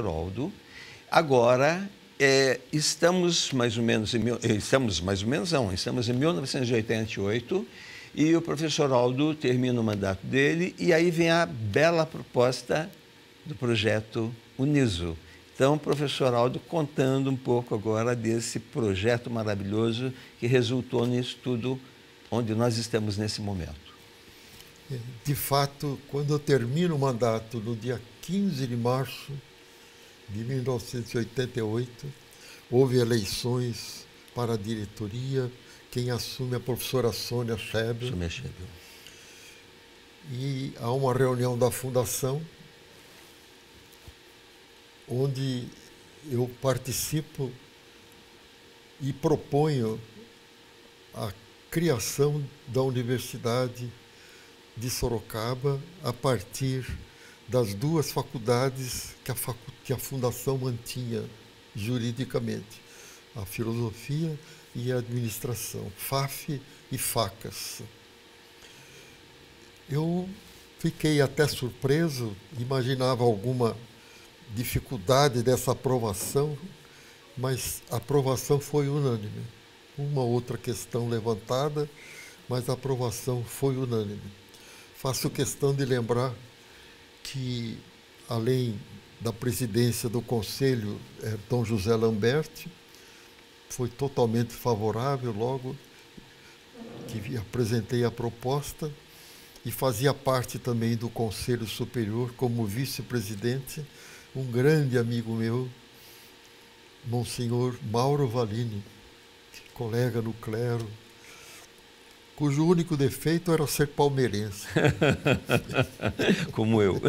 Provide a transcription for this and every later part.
Aldo. Agora, estamos mais ou menos estamos em 1988 e o professor Aldo termina o mandato dele e aí vem a bela proposta do projeto Uniso. Então, professor Aldo, contando um pouco agora desse projeto maravilhoso que resultou nisso tudo onde nós estamos nesse momento. De fato, quando eu termino o mandato, no dia 15 de março de 1988, houve eleições para a diretoria. Quem assume é a professora Sônia Schebel. E há uma reunião da fundação, onde eu participo e proponho a criação da Universidade de Sorocaba a partir das duas faculdades que a fundação mantinha juridicamente, a filosofia e a administração, FAF e FACAS. Eu fiquei até surpreso, imaginava alguma dificuldade dessa aprovação, mas a aprovação foi unânime. Uma outra questão levantada, mas a aprovação foi unânime. Faço questão de lembrar que, além da presidência do Conselho, Dom José Lamberti, foi totalmente favorável logo que apresentei a proposta, e fazia parte também do Conselho Superior como vice-presidente um grande amigo meu, Monsenhor Mauro Valini, colega no clero, cujo único defeito era ser palmeirense. Como eu.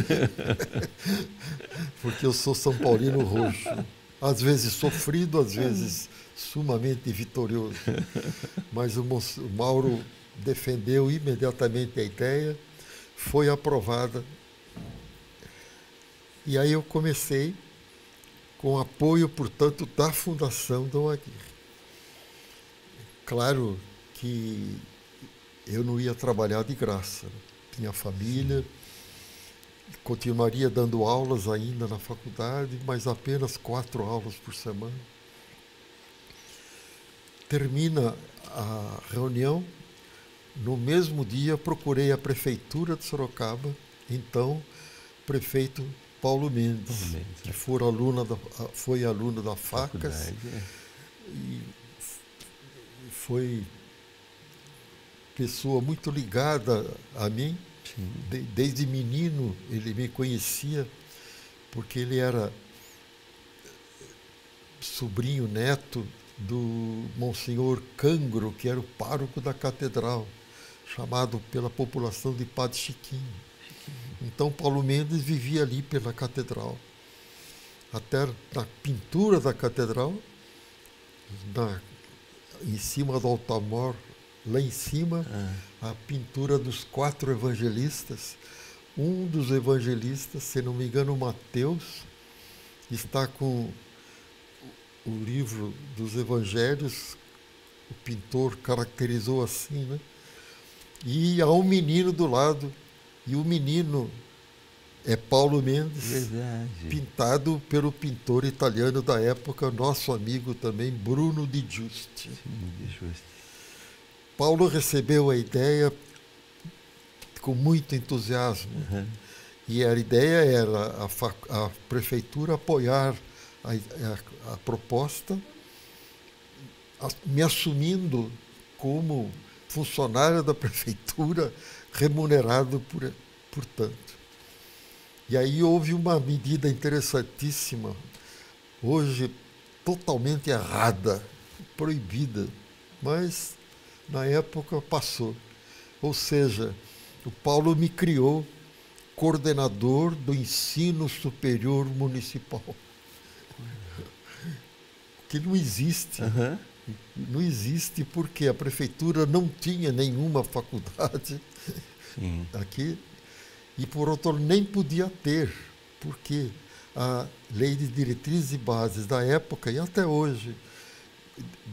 Porque eu sou São Paulino roxo. Às vezes sofrido, às vezes sumamente vitorioso. Mas o Mauro defendeu imediatamente a ideia, foi aprovada. E aí eu comecei com apoio, portanto, da Fundação Dom Aguirre. Claro que eu não ia trabalhar de graça, né? Tinha família, continuaria dando aulas ainda na faculdade, mas apenas 4 aulas por semana. Termina a reunião, no mesmo dia procurei a Prefeitura de Sorocaba, então prefeito Paulo Mendes, que foi aluno da FACAS, e foi pessoa muito ligada a mim. Desde menino ele me conhecia, porque ele era sobrinho neto do Monsenhor Cangro, que era o pároco da catedral, chamado pela população de Padre Chiquinho. Então Paulo Mendes vivia ali pela catedral. Até na pintura da catedral, em cima do altar-mor, lá em cima, a pintura dos 4 evangelistas. Um dos evangelistas, se não me engano, Mateus, está com o livro dos evangelhos, o pintor caracterizou assim, né? E há um menino do lado, e o menino é Paulo Mendes, Verdade. Pintado pelo pintor italiano da época, nosso amigo também, Bruno Di Giusti. Sim, Di Giusti. Paulo recebeu a ideia com muito entusiasmo. E a ideia era a prefeitura apoiar a proposta, me assumindo como funcionário da prefeitura, remunerado por tanto. E aí houve uma medida interessantíssima, hoje totalmente errada, proibida, mas na época passou. Ou seja, o Paulo me criou coordenador do ensino superior municipal. Que não existe. Não existe porque a prefeitura não tinha nenhuma faculdade aqui, e por outro nem podia ter, porque a lei de diretrizes e bases da época e até hoje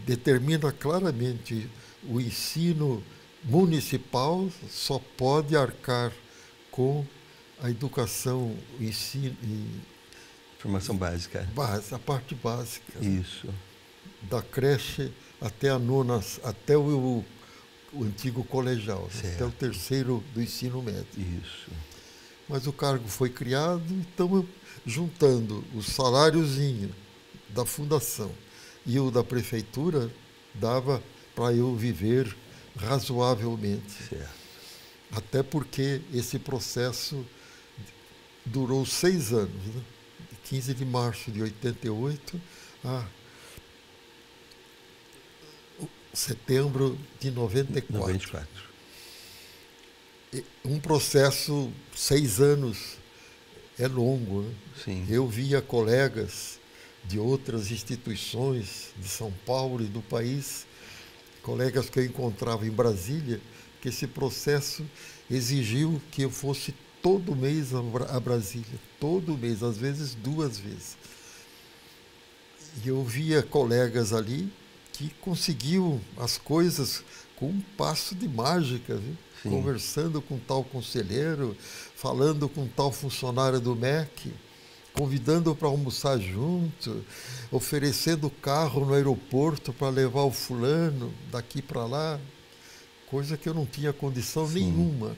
determina claramente o ensino municipal só pode arcar com a educação Formação básica. A parte básica. Isso. Da creche até a nona, até o antigo colegial, até o terceiro do ensino médio. Isso. Mas o cargo foi criado, então, juntando o saláriozinho da fundação e o da prefeitura, dava para eu viver razoavelmente. Certo. Até porque esse processo durou 6 anos, né? De 15 de março de 88 a setembro de 94. Um processo, 6 anos, é longo, né? Sim. Eu via colegas de outras instituições de São Paulo e do país, colegas que eu encontrava em Brasília, que esse processo exigiu que eu fosse todo mês a Brasília, todo mês, às vezes 2 vezes. E eu via colegas ali que conseguiam as coisas com um passo de mágica, viu? Conversando com tal conselheiro, falando com tal funcionário do MEC, convidando para almoçar junto, oferecendo carro no aeroporto para levar o fulano daqui para lá, coisa que eu não tinha condição nenhuma.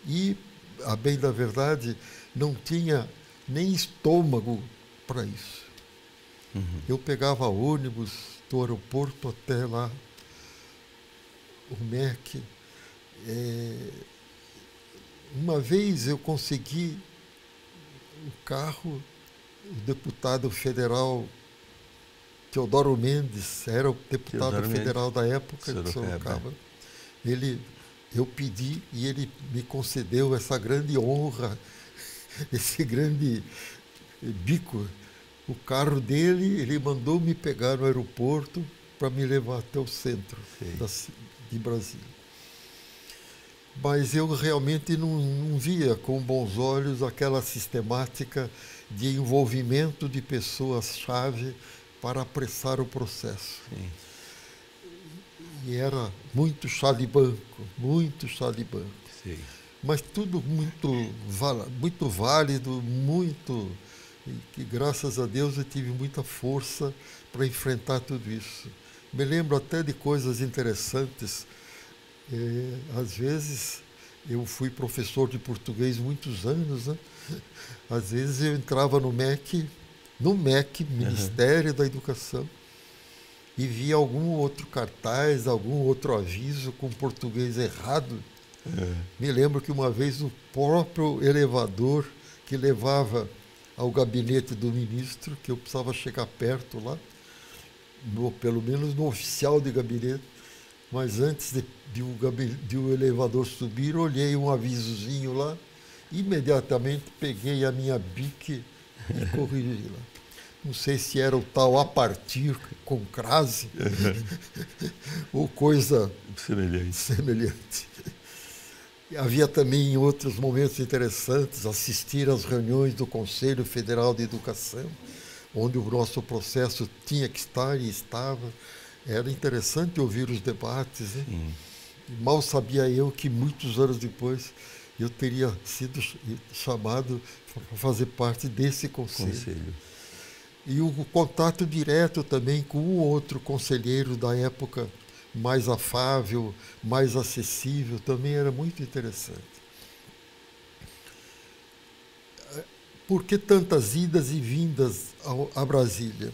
E, a bem da verdade, não tinha nem estômago para isso. Eu pegava ônibus do aeroporto até lá, o MEC. Uma vez eu consegui o carro, o deputado federal Teodoro Mendes, era o deputado federal da época de Sorocaba. Eu pedi e ele me concedeu essa grande honra, esse grande bico. O carro dele, ele mandou me pegar no aeroporto para me levar até o centro de Brasília. Mas eu realmente não via com bons olhos aquela sistemática de envolvimento de pessoas-chave para apressar o processo. Sim. E era muito chá de banco, muito chá de banco. Sim. Mas tudo muito válido, muito... E que, graças a Deus, eu tive muita força para enfrentar tudo isso. Me lembro até de coisas interessantes. Às vezes, eu fui professor de português muitos anos, né? Às vezes eu entrava no MEC, Ministério da Educação, e via algum outro cartaz, algum outro aviso com português errado. Me lembro que uma vez o próprio elevador que levava ao gabinete do ministro, que eu precisava chegar perto lá, pelo menos no oficial de gabinete, mas antes de o elevador subir, olhei um avisozinho lá, imediatamente peguei a minha bique e corrigi lá. Não sei se era o tal a partir com crase ou coisa semelhante. Havia também, em outros momentos interessantes, assistir às reuniões do Conselho Federal de Educação, onde o nosso processo tinha que estar e estava. Era interessante ouvir os debates. Né? Mal sabia eu que, muitos anos depois, eu teria sido chamado para fazer parte desse conselho. E o contato direto também com um outro conselheiro da época, mais afável, mais acessível, também era muito interessante. Por que tantas idas e vindas a Brasília?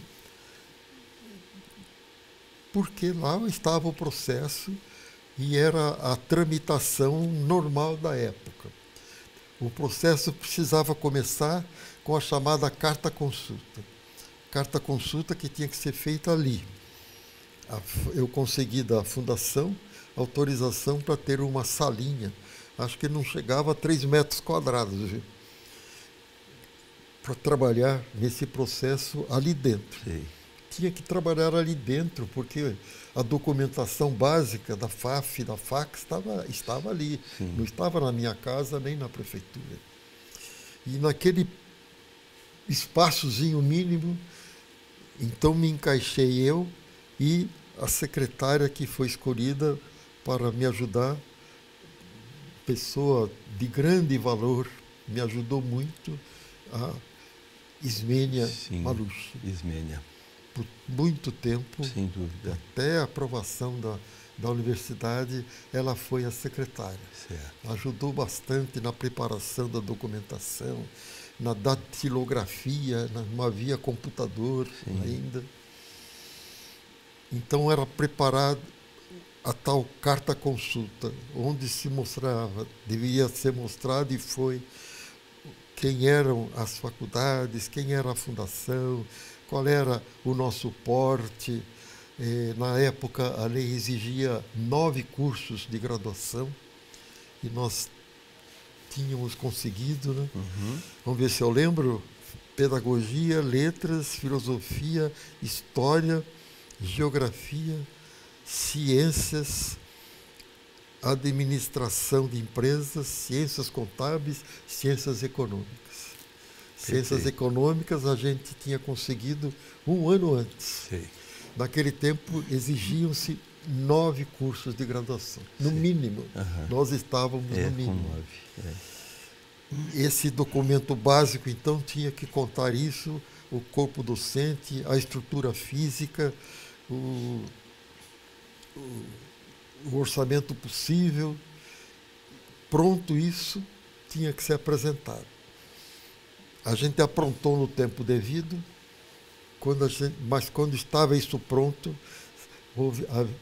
Porque lá estava o processo e era a tramitação normal da época. O processo precisava começar com a chamada carta-consulta. Carta-consulta que tinha que ser feita ali. Eu consegui da fundação autorização para ter uma salinha, acho que não chegava a 3 metros quadrados, viu? Para trabalhar nesse processo ali dentro. Tinha que trabalhar ali dentro, porque a documentação básica da FAF, da FAC, estava ali, não estava na minha casa nem na prefeitura. E naquele espaçozinho mínimo, então me encaixei eu e a secretária que foi escolhida para me ajudar, pessoa de grande valor, me ajudou muito. Ismênia Sim, Maluf. Ismênia. Por muito tempo, Sem dúvida. até a aprovação da universidade, ela foi a secretária. Certo. Ajudou bastante na preparação da documentação, na datilografia, não havia computador ainda. Então era preparada a tal carta-consulta, onde se mostrava, deveria ser mostrado e foi, quem eram as faculdades, quem era a fundação, qual era o nosso porte. Na época, a lei exigia 9 cursos de graduação e nós tínhamos conseguido, né? Vamos ver se eu lembro: pedagogia, letras, filosofia, história, geografia, ciências, administração de empresas, ciências contábeis, ciências econômicas. Ciências econômicas a gente tinha conseguido um ano antes. Sei. Naquele tempo exigiam-se 9 cursos de graduação, no mínimo. Nós estávamos no mínimo. Com 9. Esse documento básico, então, tinha que contar isso, o corpo docente, a estrutura física, o orçamento possível. Pronto, isso tinha que ser apresentado. A gente aprontou no tempo devido, mas quando estava isso pronto,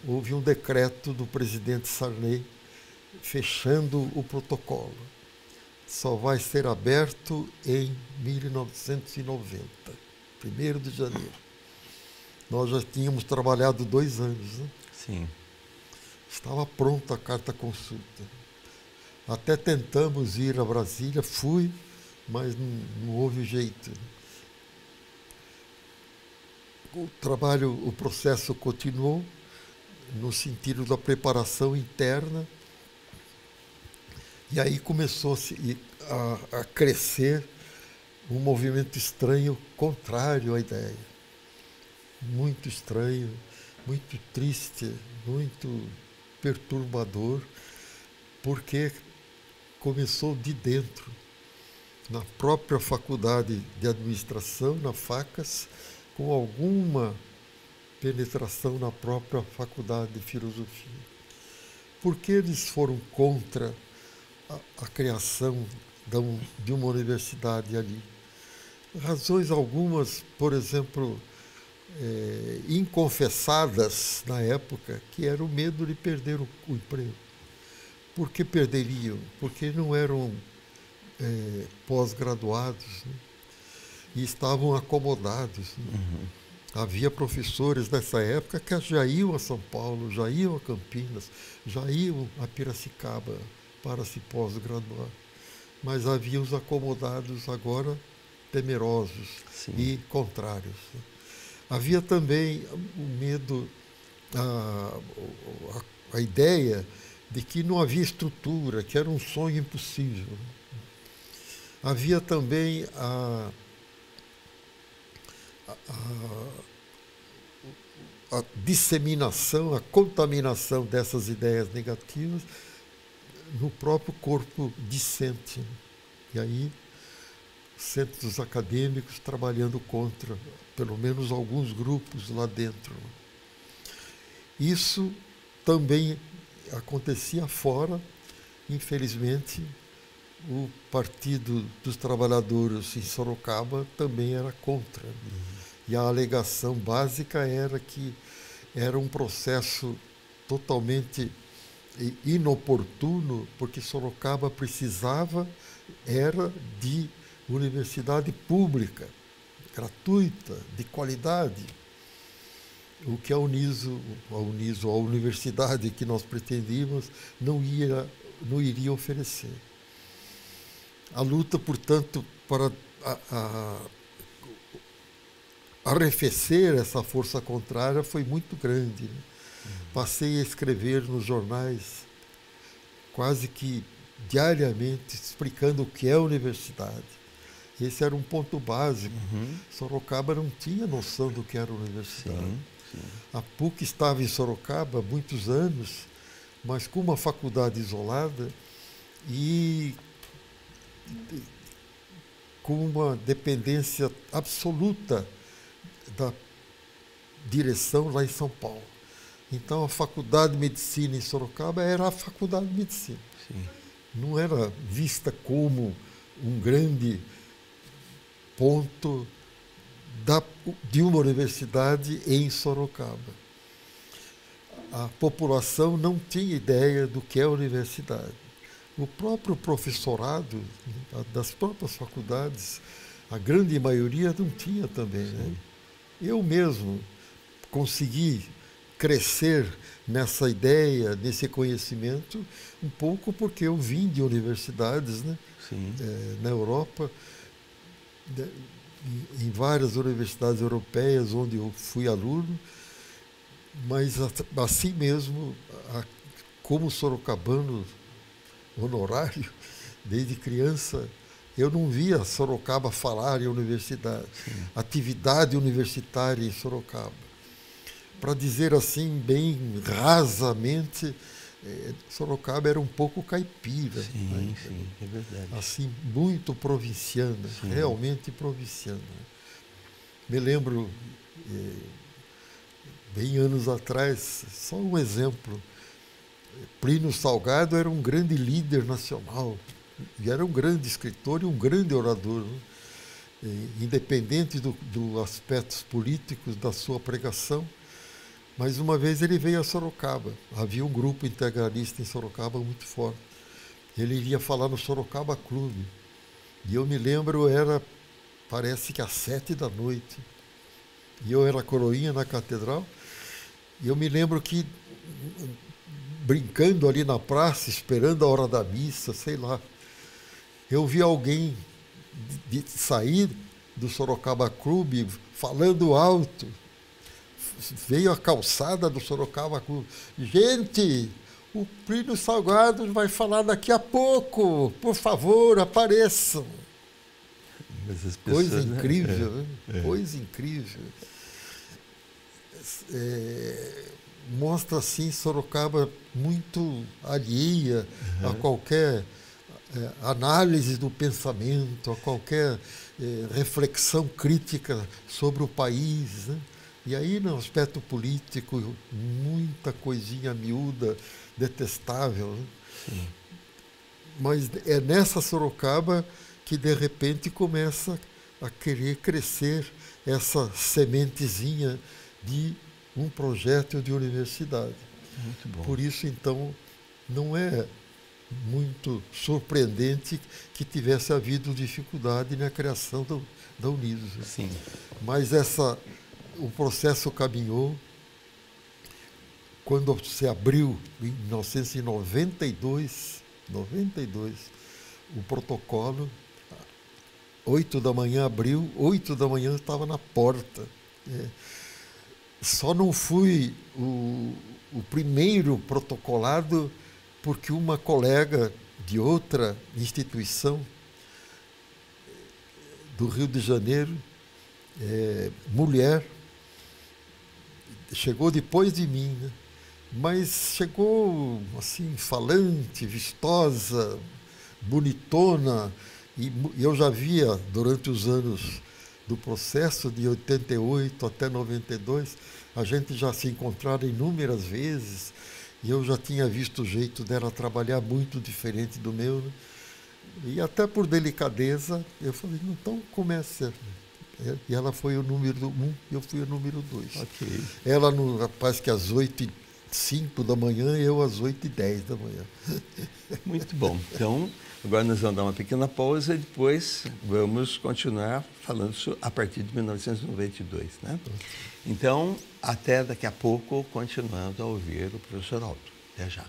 houve um decreto do presidente Sarney fechando o protocolo. Só vai ser aberto em 1990, 1º de janeiro. Nós já tínhamos trabalhado 2 anos, né? Sim. Estava pronta a carta-consulta. Até tentamos ir a Brasília, fui, mas não houve jeito. O processo continuou no sentido da preparação interna, e aí começou a crescer um movimento estranho contrário à ideia. Muito estranho, muito triste, muito perturbador, porque começou de dentro, na própria faculdade de administração, na Facas, com alguma penetração na própria faculdade de filosofia. Por que eles foram contra a criação de uma universidade ali? Razões algumas, por exemplo, inconfessadas na época, que era o medo de perder o emprego. Por que perderiam? Porque não eram pós-graduados, né? E estavam acomodados, né? Havia professores nessa época que já iam a São Paulo, já iam a Campinas, já iam a Piracicaba para se pós-graduar. Mas havia os acomodados agora temerosos e contrários, né? Havia também o medo, a ideia de que não havia estrutura, que era um sonho impossível. Havia também a disseminação, a contaminação dessas ideias negativas no próprio corpo discente. E aí, centros acadêmicos trabalhando contra, pelo menos alguns grupos lá dentro. Isso também acontecia fora. Infelizmente, o Partido dos Trabalhadores em Sorocaba também era contra. E a alegação básica era que era um processo totalmente inoportuno, porque Sorocaba precisava de universidade pública, gratuita, de qualidade, o que a universidade que nós pretendíamos não iria oferecer. A luta, portanto, para arrefecer essa força contrária foi muito grande, né? Passei a escrever nos jornais quase que diariamente, explicando o que é a universidade. Esse era um ponto básico. Sorocaba não tinha noção do que era a universidade. A PUC estava em Sorocaba há muitos anos, mas com uma faculdade isolada, e com uma dependência absoluta da direção lá em São Paulo. Então, a Faculdade de Medicina em Sorocaba era a Faculdade de Medicina. Sim. Não era vista como um grande ponto de uma universidade em Sorocaba. A população não tinha ideia do que é universidade. O próprio professorado das próprias faculdades, a grande maioria não tinha também. Né? Eu mesmo consegui crescer nessa ideia, nesse conhecimento, um pouco porque eu vim de universidades, né? Na Europa, em várias universidades europeias onde eu fui aluno, mas assim mesmo, como sorocabano honorário, desde criança, eu não via Sorocaba falar em universidade, atividade universitária em Sorocaba. Para dizer assim, bem rasamente, Sorocaba era um pouco caipira. Sim, né? Sim, é verdade. Assim, muito provinciana, realmente provinciana. Me lembro, bem anos atrás, só um exemplo, Plínio Salgado era um grande líder nacional, e era um grande escritor e um grande orador, né? Independente dos aspectos políticos da sua pregação. Mas uma vez ele veio a Sorocaba, havia um grupo integralista em Sorocaba muito forte. Ele iria falar no Sorocaba Clube. E eu me lembro, parece que às 7 da noite. E eu era coroinha na catedral. E eu me lembro que, brincando ali na praça, esperando a hora da missa, sei lá, eu vi alguém sair do Sorocaba Clube falando alto. Veio a calçada do Sorocaba Clube. Gente, o Plínio Salgado vai falar daqui a pouco. Por favor, apareçam. Mas as pessoas, coisa incrível, né? Coisa incrível. Mostra, assim, Sorocaba muito alheia a qualquer análise do pensamento, a qualquer reflexão crítica sobre o país, né? E aí, no aspecto político, muita coisinha miúda, detestável. Né? Sim. Mas é nessa Sorocaba que, de repente, começa a querer crescer essa sementezinha de um projeto de universidade. Muito bom. Por isso, então, não é muito surpreendente que tivesse havido dificuldade na criação da Uniso. Sim. Mas o processo caminhou. Quando se abriu, em 1992, o protocolo, 8 da manhã abriu, 8 da manhã eu estava na porta. Só não fui o primeiro protocolado porque uma colega de outra instituição do Rio de Janeiro, mulher, chegou depois de mim, né? Mas chegou assim, falante, vistosa, bonitona, e eu já via durante os anos do processo, de 88 até 92, a gente já se encontrara inúmeras vezes, e eu já tinha visto o jeito dela trabalhar muito diferente do meu, né? E até por delicadeza, eu falei, então comece. E ela foi o número 1 e eu fui o número 2. Okay. Ela, rapaz, que às 8h05 da manhã, eu às 8h10 da manhã. Muito bom. Então, agora nós vamos dar uma pequena pausa e depois vamos continuar falando a partir de 1992. Né? Então, até daqui a pouco, continuando a ouvir o professor Aldo. Até já.